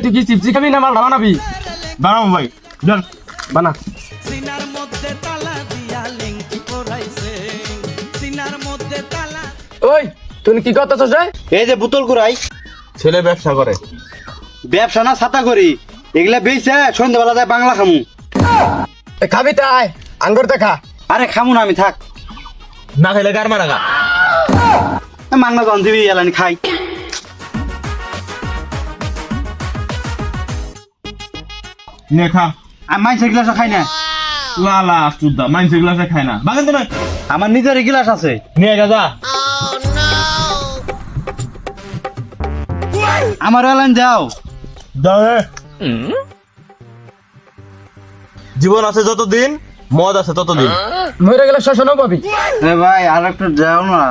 তুই কি চিপসি খাবি না মালটা বানাবি? বানাবো ভাই, যান বানা। সিনার মধ্যে তালা দিয়া লিংকি পরাইছে সিনার মধ্যে তালা। ওই তুই কি করতেছস রে? এই যে বোতল কুড়াই, ছেলে ব্যবসা করে। ব্যবসা না ছাতা করি, এগুলা বেচে সন্ধ্যাবেলা যায় বাংলা খামু। এ খাবি তাই আঙ্গুর দেখা। আরে খামু না আমি, থাক। না খাইলে গার মারা গা। মাংনা জন দিবি এলানি খাই। নে খা। আমি মাইসের গ্লাসও খাই না, লালা চুদ্দা মাইন্সের গ্লাসে খায় না। বাগান তো না আমার নিজের গ্লাস আছে। নিয়ে গা যা। আমার এলান যাও। দাও হে। জীবন আছে যতদিন, মদ আছে ততদিন। মরে গেলে শ্মশানও পাবি। এ ভাই আর একটু যাও না।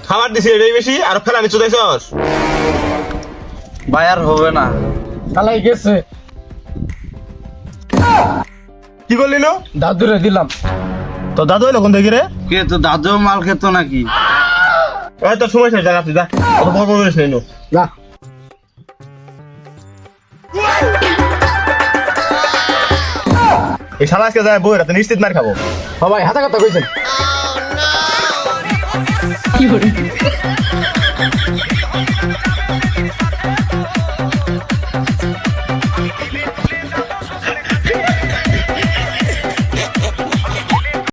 খাবার দিছি এটাই বেশি আর ফেলা নিচু দেখছস। ভাই আর হবে না। শালাই গেছে। কি করলি নো? দাদুরে দিলাম। তো দাদু এলো কোন থেকে রে? কে তো দাদু মাল খেত নাকি? এই তো সময় শেষ, যা তুই যা। অত বড় বড় করিস না নো। যা। এই শালা আজকে যায় বই রাতে নিশ্চিত মার খাবো। সবাই হাতা কথা কইছেন।